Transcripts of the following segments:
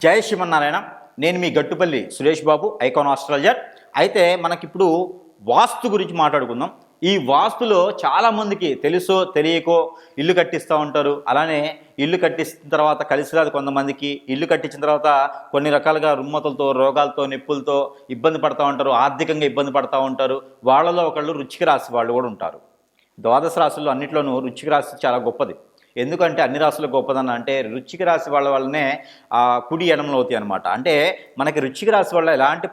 జై శ్రీమన్నారాయణ. నేను మీ Gattupalli Suresh Babu, icon astrologer. అయితే మనకిప్పుడు వాస్తు గురించి మాట్లాడుకుందాం. ఈ వాస్తులో చాలామందికి తెలుసో తెలియకో ఇల్లు కట్టిస్తూ ఉంటారు. అలానే ఇల్లు కట్టిస్తున్న తర్వాత కలిసి రాదు కొంతమందికి. ఇల్లు కట్టించిన తర్వాత కొన్ని రకాలుగా రుమ్మతులతో, రోగాలతో, నొప్పులతో ఇబ్బంది పడుతూ ఉంటారు, ఆర్థికంగా ఇబ్బంది పడుతూ ఉంటారు. వాళ్ళలో ఒకళ్ళు వృశ్చిక రాశి వాళ్ళు కూడా ఉంటారు. ద్వాదశ రాశుల్లో అన్నింటిలోనూ వృశ్చిక రాశి చాలా గొప్పది. ఎందుకంటే అన్ని రాశులు గొప్పదన్న అంటే వృశ్చిక రాశి వాళ్ళ వల్లనే కుడి ఎడమలు అవుతాయి అనమాట. అంటే మనకి వృశ్చిక రాశి వల్ల ఎలాంటి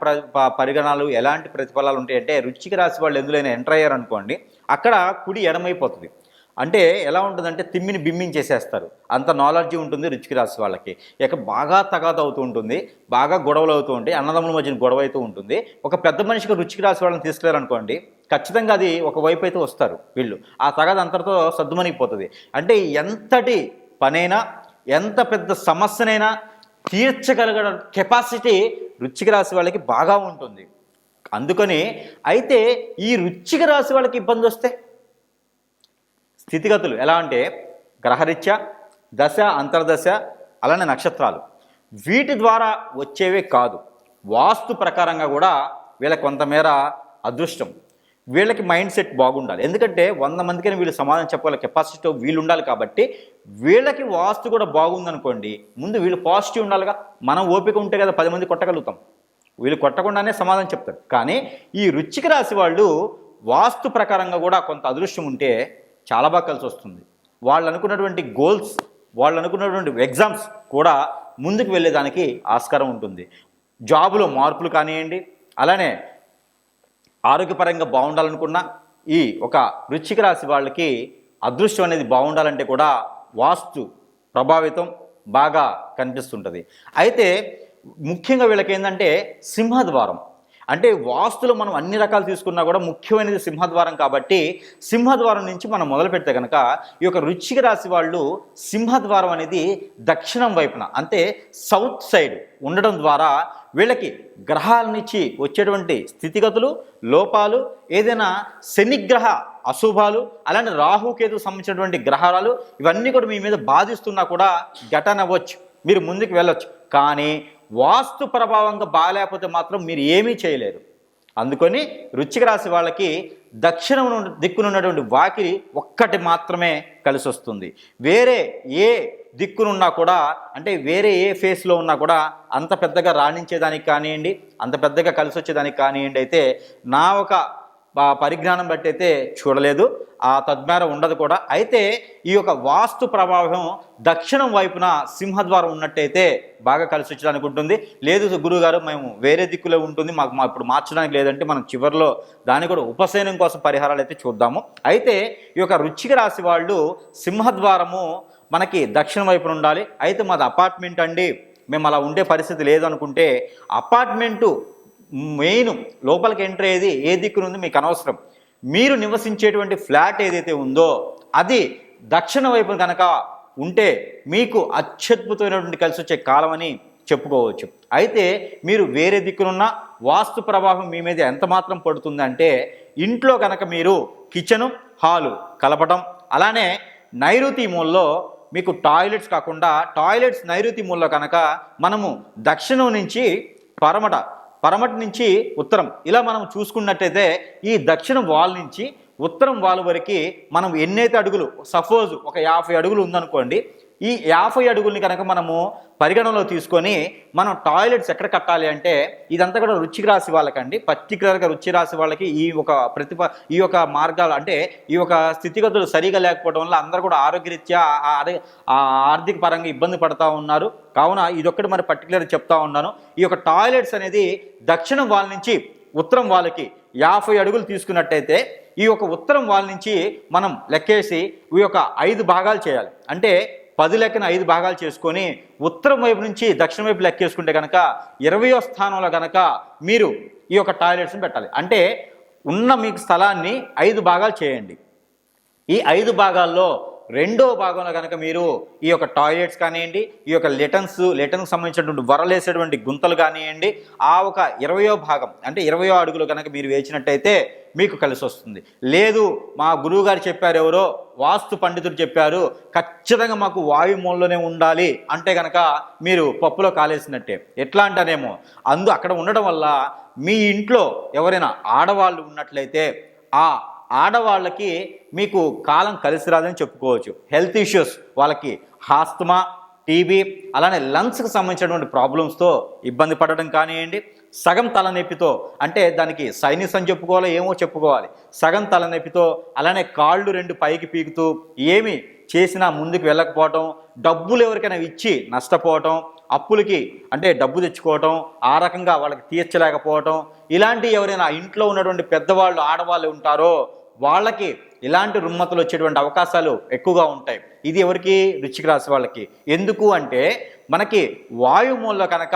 పరిగణాలు, ఎలాంటి ప్రతిఫలాలు ఉంటాయంటే, వృశ్చిక రాశి వాళ్ళు ఎందులోనే ఎంటర్ అయ్యారనుకోండి, అక్కడ కుడి ఎడమైపోతుంది. అంటే ఎలా ఉంటుందంటే తిమ్మిని బిమ్మించేసేస్తారు. అంత నాలెడ్జీ ఉంటుంది వృశ్చిక రాశి వాళ్ళకి. ఇక బాగా తగాద అవుతూ ఉంటుంది, బాగా గొడవలు అవుతూ ఉంటాయి, అన్నదమ్ముల మధ్యన గొడవ అవుతూ ఉంటుంది. ఒక పెద్ద మనిషికి వృశ్చిక రాశి వాళ్ళని తీసుకెళ్ళారనుకోండి, ఖచ్చితంగా అది ఒకవైపు అయితే వస్తారు వీళ్ళు. ఆ తగాద అంతటితో సద్దుమణిగిపోతుంది. అంటే ఎంతటి పనైనా, ఎంత పెద్ద సమస్యనైనా తీర్చగలిగిన కెపాసిటీ వృశ్చిక రాశి వాళ్ళకి బాగా ఉంటుంది. అందుకని అయితే ఈ వృశ్చిక రాశి వాళ్ళకి ఇబ్బంది వస్తే స్థితిగతులు ఎలా అంటే గ్రహరీత్యా, దశ, అంతర్దశ, అలానే నక్షత్రాలు, వీటి ద్వారా వచ్చేవే కాదు, వాస్తు ప్రకారంగా కూడా వీళ్ళకి కొంతమేర అదృష్టం, వీళ్ళకి మైండ్ సెట్ బాగుండాలి. ఎందుకంటే 100 మందికైనా వీళ్ళు సమాధానం చెప్పగల కెపాసిటీ వీళ్ళు ఉండాలి. కాబట్టి వీళ్ళకి వాస్తు కూడా బాగుందనుకోండి, ముందు వీళ్ళు పాజిటివ్ ఉండాలిగా. మనం ఓపిక ఉంటే కదా 10 మంది కొట్టగలుగుతాం. వీళ్ళు కొట్టకుండానే సమాధానం చెప్తారు. కానీ ఈ వృశ్చిక రాశి వాళ్ళు వాస్తు ప్రకారంగా కూడా కొంత అదృష్టం ఉంటే చాలా బాగా కలిసి వస్తుంది. వాళ్ళు అనుకున్నటువంటి గోల్స్, వాళ్ళు అనుకున్నటువంటి ఎగ్జామ్స్ కూడా ముందుకు వెళ్ళేదానికి ఆస్కారం ఉంటుంది. జాబులో మార్పులు కానివ్వండి, అలానే ఆరోగ్యపరంగా బాగుండాలనుకున్నా ఈ ఒక వృశ్చిక రాశి వాళ్ళకి అదృష్టం అనేది బాగుండాలంటే కూడా వాస్తు ప్రభావితం బాగా కనిపిస్తుంటుంది. అయితే ముఖ్యంగా వీళ్ళకి ఏంటంటే సింహద్వారం. అంటే వాస్తులో మనం అన్ని రకాలు తీసుకున్నా కూడా ముఖ్యమైనది సింహద్వారం. కాబట్టి సింహద్వారం నుంచి మనం మొదలు పెడితే కనుక ఈ యొక్క వృశ్చిక రాశి వాళ్ళు సింహద్వారం అనేది దక్షిణం వైపున, అంటే సౌత్ సైడ్ ఉండడం ద్వారా వీళ్ళకి గ్రహాల నుంచి వచ్చేటువంటి స్థితిగతులు, లోపాలు, ఏదైనా శనిగ్రహ అశుభాలు, అలాంటి రాహుకేతు సంబంధించినటువంటి గ్రహాలు ఇవన్నీ కూడా మీ మీద బాధిస్తున్నా కూడా ఘటన అవ్వచ్చు, మీరు ముందుకు వెళ్ళొచ్చు. కానీ వాస్తు ప్రభావంగా బాగాలేకపోతే మాత్రం మీరు ఏమీ చేయలేరు. అందుకని వృశ్చిక రాశి వాళ్ళకి దక్షిణం దిక్కునున్నటువంటి వాకిలి ఒక్కటి మాత్రమే కలిసి వస్తుంది. వేరే ఏ దిక్కునున్నా కూడా, అంటే వేరే ఏ ఫేస్లో ఉన్నా కూడా అంత పెద్దగా రాణించేదానికి కానివ్వండి, అంత పెద్దగా కలిసి వచ్చేదానికి కానివ్వండి అయితే నా ఒక పరిజ్ఞానం బట్టి అయితే చూడలేదు. ఆ తద్మేర ఉండదు కూడా. అయితే ఈ యొక్క వాస్తు ప్రభావం దక్షిణం వైపున సింహద్వారం ఉన్నట్టయితే బాగా కలిసి వచ్చడానికి ఉంటుంది. లేదు గురువుగారు మేము వేరే దిక్కులో ఉంటుంది, మాకు ఇప్పుడు మార్చడానికి లేదంటే మనం చివరిలో దాన్ని కూడా ఉపశమనం కోసం పరిహారాలు అయితే చూద్దాము. అయితే ఈ యొక్క వృశ్చిక రాశి వాళ్ళు సింహద్వారము మనకి దక్షిణం వైపున ఉండాలి. అయితే మాది అపార్ట్మెంట్ అండి, మేము అలా ఉండే పరిస్థితి లేదనుకుంటే అపార్ట్మెంటు మెయిన్ లోపలికి ఎంటర్ అయ్యేది ఏ దిక్కున ఉంది మీకు అనవసరం. మీరు నివసించేటువంటి ఫ్లాట్ ఏదైతే ఉందో అది దక్షిణ వైపు కనుక ఉంటే మీకు అత్యద్భుతమైనటువంటి కలిసి వచ్చే కాలం అని చెప్పుకోవచ్చు. అయితే మీరు వేరే దిక్కునున్న వాస్తు ప్రభావం మీ మీద ఎంత మాత్రం పడుతుందంటే, ఇంట్లో కనుక మీరు కిచెను, హాలు కలపటం, అలానే నైరుతి మూలలో మీకు టాయిలెట్స్ కాకుండా టాయిలెట్స్ నైరుతి మూలలో కనుక మనము దక్షిణం నుంచి పరమటి నుంచి ఉత్తరం ఇలా మనం చూసుకున్నట్టయితే ఈ దక్షిణ వాల్ నుంచి ఉత్తరం వాల్ వరకు మనం ఎన్నైతే అడుగులు, సపోజ్ ఒక 50 అడుగులు ఉందనుకోండి, ఈ 50 అడుగుల్ని కనుక మనము పరిగణనలో తీసుకొని మనం టాయిలెట్స్ ఎక్కడ కట్టాలి అంటే, ఇదంతా కూడా వృశ్చిక రాశి వాళ్ళకండి. పర్టికులర్గా వృశ్చిక రాశి వాళ్ళకి ఈ యొక్క మార్గాలు, అంటే ఈ యొక్క స్థితిగతులు సరిగా లేకపోవడం వల్ల అందరూ కూడా ఆరోగ్యరీత్యా ఆర్థిక పరంగా ఇబ్బంది పడుతూ ఉన్నారు. కావున ఇదొక్కటి మరి పర్టికులర్గా చెప్తా ఉన్నాను. ఈ యొక్క టాయిలెట్స్ అనేది దక్షిణం వాల్ నుంచి ఉత్తరం వాళ్ళకి 50 అడుగులు తీసుకున్నట్టయితే ఈ యొక్క ఉత్తరం వాల్ నుంచి మనం లెక్కేసి ఈ యొక్క 5 భాగాలు చేయాలి. అంటే 10 లెక్కన 5 భాగాలు చేసుకొని ఉత్తరం వైపు నుంచి దక్షిణ వైపు లెక్కేసుకుంటే కనుక 20వ స్థానంలో కనుక మీరు ఈ యొక్క టాయిలెట్స్ని పెట్టాలి. అంటే ఉన్న మీకు స్థలాన్ని 5 భాగాలు చేయండి. ఈ 5 భాగాల్లో రెండో భాగంలో కనుక మీరు ఈ యొక్క టాయిలెట్స్ కానివ్వండి, ఈ యొక్క లెటన్కి సంబంధించినటువంటి వరలేసేటువంటి గుంతలు కానివ్వండి, ఆ ఒక 20వ భాగం అంటే 20వ అడుగులో కనుక మీరు వేసినట్టయితే మీకు కలిసి వస్తుంది. లేదు మా గురువుగారు చెప్పారు, ఎవరో వాస్తు పండితులు చెప్పారు, ఖచ్చితంగా మాకు వాయుమూలలోనే ఉండాలి అంటే కనుక మీరు పప్పులో కాలేసినట్టే. ఎట్లా అంటానేమో అక్కడ ఉండడం వల్ల మీ ఇంట్లో ఎవరైనా ఆడవాళ్ళు ఉన్నట్లయితే ఆ ఆడవాళ్ళకి మీకు కాలం కలిసి రాదని చెప్పుకోవచ్చు. హెల్త్ ఇష్యూస్, వాళ్ళకి ఆస్తమా, టీబీ, అలానే లంగ్స్కి సంబంధించినటువంటి ప్రాబ్లమ్స్తో ఇబ్బంది పడడం కానివ్వండి, సగం తలనొప్పితో, అంటే దానికి సైనిస్ అని చెప్పుకోవాలో ఏమో చెప్పుకోవాలి, సగం తలనొప్పితో, అలానే కాళ్ళు రెండు పైకి పీకుతూ ఏమి చేసినా ముందుకు వెళ్ళకపోవటం, డబ్బులు ఎవరికైనా ఇచ్చి నష్టపోవటం, అప్పులకి అంటే డబ్బు తెచ్చుకోవటం, ఆ రకంగా వాళ్ళకి తీర్చలేకపోవటం, ఇలాంటి ఎవరైనా ఇంట్లో ఉన్నటువంటి పెద్దవాళ్ళు ఆడవాళ్ళు ఉంటారో వాళ్ళకి ఇలాంటి రుమ్మతులు వచ్చేటువంటి అవకాశాలు ఎక్కువగా ఉంటాయి. ఇది ఎవరికి? వృశ్చిక రాశి వాళ్ళకి. ఎందుకు అంటే మనకి వాయుమూలలో కనుక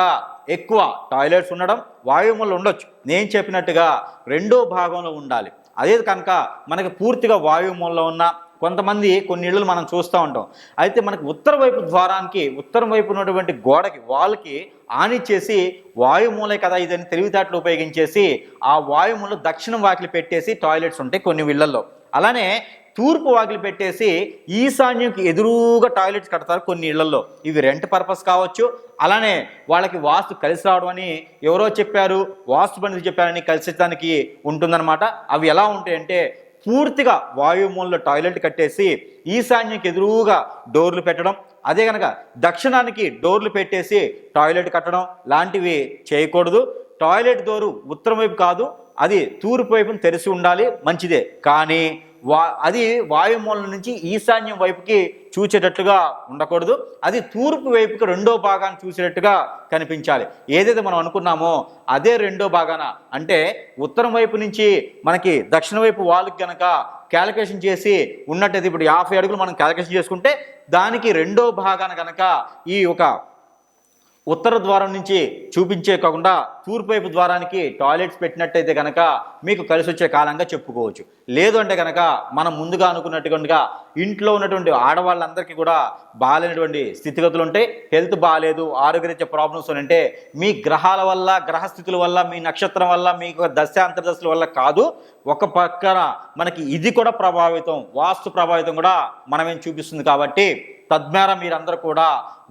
ఎక్కువ టాయిలెట్స్ ఉండడం, వాయుమూలలో ఉండొచ్చు, నేను చెప్పినట్టుగా రెండో భాగంలో ఉండాలి. అదే కనుక మనకి పూర్తిగా వాయుమూలలో ఉన్న కొంతమంది కొన్ని ఇళ్ళు మనం చూస్తూ ఉంటాం. అయితే మనకి ఉత్తర వైపు ద్వారానికి, ఉత్తరం వైపు ఉన్నటువంటి గోడకి, వాళ్ళకి ఆనిచ్చేసి వాయుమూలే కదా ఇదని తెలివితేటలు ఉపయోగించేసి ఆ వాయుమూల దక్షిణం వాకిలి పెట్టేసి టాయిలెట్స్ ఉంటాయి కొన్ని ఇళ్లలో. అలానే తూర్పు వాకిలి పెట్టేసి ఈశాన్యంకి ఎదురుగా టాయిలెట్స్ కడతారు కొన్ని ఇళ్లలో. ఇవి రెంట్ పర్పస్ కావచ్చు, అలానే వాళ్ళకి వాస్తు కలిసి రావడం అని ఎవరో చెప్పారు, వాస్తు పండితులు చెప్పారని కలిసేదానికి ఉంటుందన్నమాట. అవి ఎలా ఉంటాయంటే పూర్తిగా వాయుమూలలో టాయిలెట్ కట్టేసి ఈశాన్యంకి ఎదురుగా డోర్లు పెట్టడం, అదే కనుక దక్షిణానికి డోర్లు పెట్టేసి టాయిలెట్ కట్టడం లాంటివి చేయకూడదు. టాయిలెట్ డోరు ఉత్తరం వైపు కాదు, అది తూర్పు వైపున తెరిచి ఉండాలి, మంచిదే. కానీ అది వాయుమూలం నుంచి ఈశాన్యం వైపుకి చూచేటట్టుగా ఉండకూడదు, అది తూర్పు వైపుకి రెండో భాగాన్ని చూసేటట్టుగా కనిపించాలి. ఏదైతే మనం అనుకున్నామో అదే రెండో భాగాన, అంటే ఉత్తరం వైపు నుంచి మనకి దక్షిణ వైపు వాళ్ళకి కనుక క్యాలిక్యులేషన్ చేసి ఉన్నట్టయితే ఇప్పుడు 50 అడుగులు మనం క్యాలిక్యులేషన్ చేసుకుంటే దానికి రెండో భాగాన కనుక ఈ ఒక ఉత్తర ద్వారం నుంచి చూపించే కాకుండా తూర్పు వైపు ద్వారానికి టాయిలెట్స్ పెట్టినట్టయితే కనుక మీకు కలిసి వచ్చే కాలంగా చెప్పుకోవచ్చు. లేదు అంటే కనుక మనం ముందుగా అనుకున్నట్టుగా ఇంట్లో ఉన్నటువంటి ఆడవాళ్ళందరికీ కూడా బాగాలేనటువంటి స్థితిగతులు ఉంటాయి, హెల్త్ బాగాలేదు, ఆరోగ్యరీత్యా ప్రాబ్లమ్స్ అంటే మీ గ్రహాల వల్ల, గ్రహస్థితుల వల్ల, మీ నక్షత్రం వల్ల, మీకు దశ అంతర్దశల వల్ల కాదు, ఒక పక్కన మనకి ఇది కూడా ప్రభావితం, వాస్తు ప్రభావితం కూడా మనమేం చూపిస్తుంది. కాబట్టి తద్వారా మీరందరూ కూడా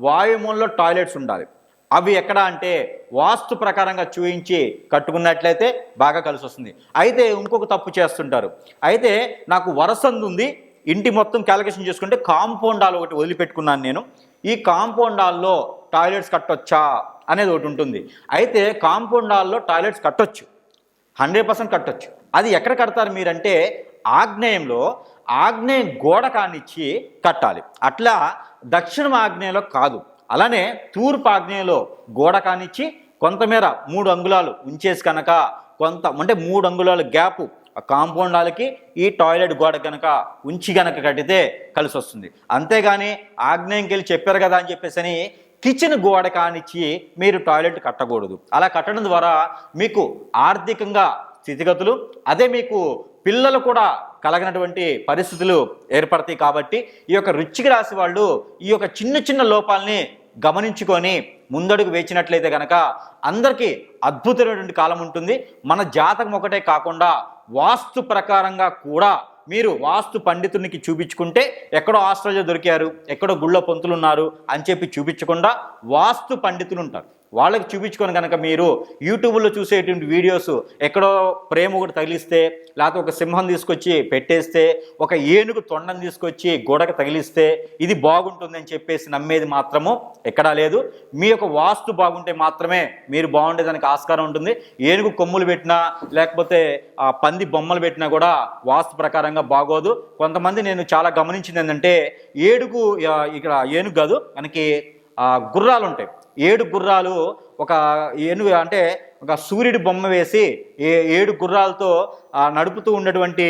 వాయుమూలలో టాయిలెట్స్ ఉండాలి. అవి ఎక్కడ అంటే వాస్తు ప్రకారంగా చూయించి కట్టుకున్నట్లయితే బాగా కలిసి వస్తుంది. అయితే ఇంకొక తప్పు చేస్తుంటారు, అయితే నాకు వరసందు ఉంది, ఇంటి మొత్తం క్యాలిక్యులేషన్ చేసుకుంటే కాంపౌండ్ హాల్ ఒకటి వదిలిపెట్టుకున్నాను నేను, ఈ కాంపౌండ్ హాల్లో టాయిలెట్స్ కట్టొచ్చా అనేది ఒకటి ఉంటుంది. అయితే కాంపౌండ్ హాల్లో టాయిలెట్స్ కట్టొచ్చు, 100% కట్టొచ్చు. అది ఎక్కడ కడతారు మీరంటే ఆగ్నేయంలో, ఆగ్నేయ గోడ కానిచ్చి కట్టాలి. అట్లా దక్షిణ ఆగ్నేయంలో కాదు. అలానే తూర్పు ఆగ్నేయంలో గోడ కానిచ్చి కొంతమేర 3 అంగుళాలు ఉంచేసి కనుక అంటే 3 అంగుళాల గ్యాప్ కాంపౌండ్ హాల్కి ఈ టాయిలెట్ గోడ కనుక ఉంచి కనుక కట్టితే కలిసి వస్తుంది. అంతేగాని ఆగ్నేయంకి వెళ్ళి చెప్పారు కదా అని చెప్పేసి కిచెన్ గోడ కానిచ్చి మీరు టాయిలెట్ కట్టకూడదు. అలా కట్టడం ద్వారా మీకు ఆర్థికంగా స్థితిగతులు, అదే మీకు పిల్లలు కూడా కలగనటువంటి పరిస్థితులు ఏర్పడతాయి. కాబట్టి ఈ యొక్క వృశ్చిక రాశి వాళ్ళు ఈ యొక్క చిన్న చిన్న లోపాలని గమనించుకొని ముందడుగు వేచినట్లయితే కనుక అందరికీ అద్భుతమైనటువంటి కాలం ఉంటుంది. మన జాతకం ఒకటే కాకుండా వాస్తు ప్రకారంగా కూడా మీరు వాస్తు పండితునికి చూపించుకుంటే, ఎక్కడో ఆస్ట్రేలియా దొరికారు, ఎక్కడో గుళ్ళో పొంతులు ఉన్నారు అని చెప్పి చూపించకుండా వాస్తు పండితులు ఉంటారు, వాళ్ళకి చూపించుకొని కనుక మీరు యూట్యూబ్లో చూసేటువంటి వీడియోస్ ఎక్కడో ప్రేమ ఒకటి తగిలిస్తే, లేకపోతే ఒక సింహం తీసుకొచ్చి పెట్టేస్తే, ఒక ఏనుగు తొండం తీసుకొచ్చి గోడకు తగిలిస్తే ఇది బాగుంటుందని చెప్పేసి నమ్మేది మాత్రము ఎక్కడా లేదు. మీ యొక్క వాస్తు బాగుంటే మాత్రమే మీరు బాగుండేదానికి ఆస్కారం ఉంటుంది. ఏనుగు కొమ్ములు పెట్టినా లేకపోతే పంది బొమ్మలు పెట్టినా కూడా వాస్తు ప్రకారంగా బాగోదు. కొంతమంది నేను చాలా గమనించింది ఏంటంటే ఇక్కడ ఏనుగు కాదు, మనకి గుర్రాలు ఉంటాయి, 7 గుర్రాలు, ఒక ఏనుగు అంటే ఒక సూర్యుడి బొమ్మ వేసి 7 గుర్రాలతో నడుపుతూ ఉన్నటువంటి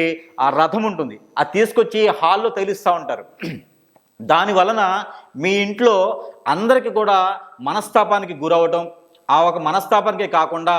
ఆ రథం ఉంటుంది, అది తీసుకొచ్చి హాల్లో తగిలిస్తూ ఉంటారు. దాని వలన మీ ఇంట్లో అందరికీ కూడా మనస్తాపానికి గురవటం, ఆ ఒక మనస్తాపానికే కాకుండా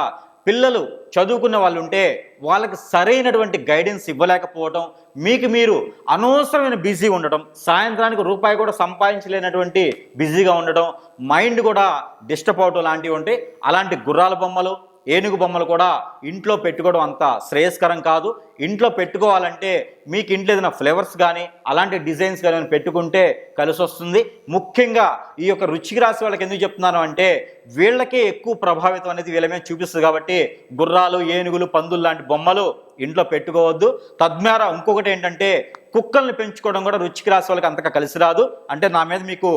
పిల్లలు చదువుకున్న వాళ్ళు ఉంటే వాళ్ళకి సరైనటువంటి గైడెన్స్ ఇవ్వలేకపోవటం, మీకు మీరు అనవసరమైన బిజీ ఉండటం, సాయంత్రానికి రూపాయి కూడా సంపాదించలేనటువంటి బిజీగా ఉండటం, మైండ్ కూడా డిస్టర్బ్ అవటం లాంటివి ఉంటాయి. అలాంటి గుర్రాల బొమ్మలు, ఏనుగు బొమ్మలు కూడా ఇంట్లో పెట్టుకోవడం అంత శ్రేయస్కరం కాదు. ఇంట్లో పెట్టుకోవాలంటే మీకు ఇంట్లో ఏదైనా ఫ్లేవర్స్ కానీ అలాంటి డిజైన్స్ కానీ పెట్టుకుంటే కలిసి వస్తుంది. ముఖ్యంగా ఈ యొక్క వృశ్చిక రాశి వాళ్ళకి ఎందుకు చెప్తున్నాను అంటే వీళ్ళకే ఎక్కువ ప్రభావితం అనేది వీళ్ళ మీద చూపిస్తుంది. కాబట్టి గుర్రాలు, ఏనుగులు, పందులు లాంటి బొమ్మలు ఇంట్లో పెట్టుకోవద్దు. తద్వారా ఇంకొకటి ఏంటంటే కుక్కల్ని పెంచుకోవడం కూడా వృశ్చిక రాశి వాళ్ళకి అంతగా కలిసి రాదు. అంటే నా మీద మీకు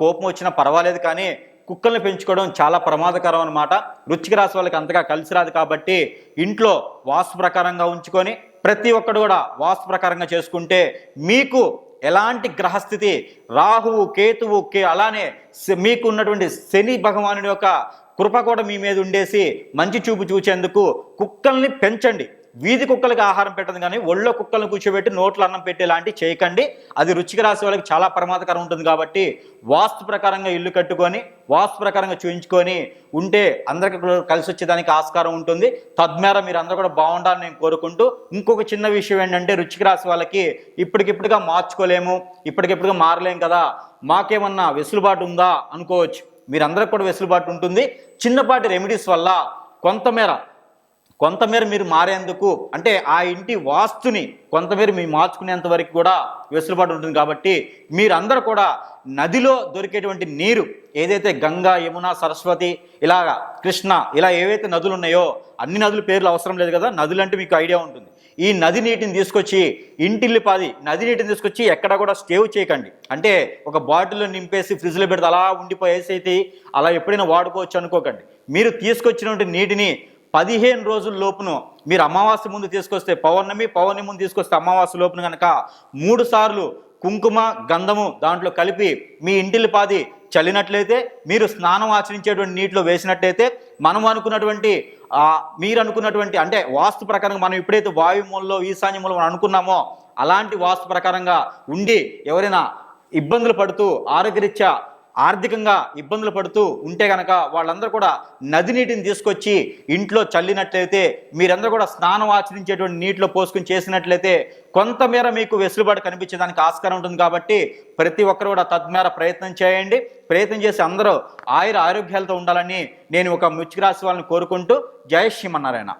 కోపం వచ్చినా పర్వాలేదు, కానీ కుక్కల్ని పెంచుకోవడం చాలా ప్రమాదకరం అన్నమాట. వృశ్చిక రాశి వాళ్ళకి అంతగా కలిసి రాదు. కాబట్టి ఇంట్లో వాస్తు ప్రకారంగా ఉంచుకొని ప్రతి ఒక్కడు కూడా వాస్తు ప్రకారంగా చేసుకుంటే మీకు ఎలాంటి గ్రహస్థితి, రాహువు, కేతువు, అలానే మీకు ఉన్నటువంటి శని భగవానుడి యొక్క కృప కూడా మీ మీద ఉండేసి మంచి చూపు చూచేందుకు కుక్కల్ని పెంచండి. వీధి కుక్కలకి ఆహారం పెట్టదు, కానీ ఒళ్ళో కుక్కలను కూర్చోబెట్టి నోట్లో అన్నం పెట్టేలాంటి చేయకండి. అది వృశ్చిక రాశి వాళ్ళకి చాలా ప్రమాదకరం ఉంటుంది. కాబట్టి వాస్తు ప్రకారంగా ఇల్లు కట్టుకొని వాస్తు ప్రకారంగా చూయించుకొని ఉంటే అందరికీ కలిసి వచ్చేదానికి ఆస్కారం ఉంటుంది. తద్వారా మీరు అందరూ కూడా బాగుండాలని నేను కోరుకుంటూ, ఇంకొక చిన్న విషయం ఏంటంటే వృశ్చిక రాశి వాళ్ళకి ఇప్పటికిప్పుడుగా మార్చుకోలేము, ఇప్పటికిప్పుడుగా మారలేం కదా, మాకేమన్నా వెసులుబాటు ఉందా అనుకోవచ్చు. మీరందరికి కూడా వెసులుబాటు ఉంటుంది. చిన్నపాటి రెమెడీస్ వల్ల కొంతమేర మీరు మారేందుకు, అంటే ఆ ఇంటి వాస్తుని కొంతమేర మీరు మార్చుకునేంత వరకు కూడా వెసులుబాటు ఉంటుంది. కాబట్టి మీరందరూ కూడా నదిలో దొరికేటువంటి నీరు, ఏదైతే గంగా, యమున, సరస్వతి, ఇలాగా కృష్ణ, ఇలా ఏవైతే నదులు ఉన్నాయో, అన్ని నదుల పేర్లు అవసరం లేదు కదా, నదులు అంటే మీకు ఐడియా ఉంటుంది. ఈ నది నీటిని తీసుకొచ్చి నది నీటిని తీసుకొచ్చి ఎక్కడ కూడా స్టేవ్ చేయకండి. అంటే ఒక బాటిల్లో నింపేసి ఫ్రిడ్జ్లో పెడితే అలా ఉండిపోయేసి అయితే అలా ఎప్పుడైనా వాడుకోవచ్చు అనుకోకండి. మీరు తీసుకొచ్చినటువంటి నీటిని 15 రోజుల లోపును మీరు అమావాస్య ముందు తీసుకొస్తే పౌర్ణమి ముందు తీసుకొస్తే అమావాస్య లోపును కనుక 3 సార్లు కుంకుమ, గంధము దాంట్లో కలిపి మీ ఇంటిల్లిపాది చల్లినట్లయితే, మీరు స్నానం ఆచరించేటువంటి నీటిలో వేసినట్లయితే, మీరు అనుకున్నటువంటి అంటే వాస్తు ప్రకారంగా మనం ఎప్పుడైతే వాయుమూలలో, ఈశాన్యమూలలో మనం అనుకున్నామో అలాంటి వాస్తు ప్రకారంగా ఉండి ఎవరైనా ఇబ్బందులు పడుతూ ఆరోగ్యరీత్యా ఆర్థికంగా ఇబ్బందులు పడుతూ ఉంటే కనుక వాళ్ళందరూ కూడా నది నీటిని తీసుకొచ్చి ఇంట్లో చల్లినట్లయితే, మీరందరూ కూడా స్నానం ఆచరించేటువంటి నీటిలో పోసుకుని చేసినట్లయితే కొంతమేర మీకు వెసులుబాటు కనిపించేదానికి ఆస్కారం ఉంటుంది. కాబట్టి ప్రతి ఒక్కరు కూడా తద్మేర ప్రయత్నం చేయండి. ప్రయత్నం చేసి అందరూ ఆరోగ్యాలతో ఉండాలని నేను ఒక వృశ్చిక రాశి వాళ్ళని కోరుకుంటూ, జై శ్రీమన్నారాయణ.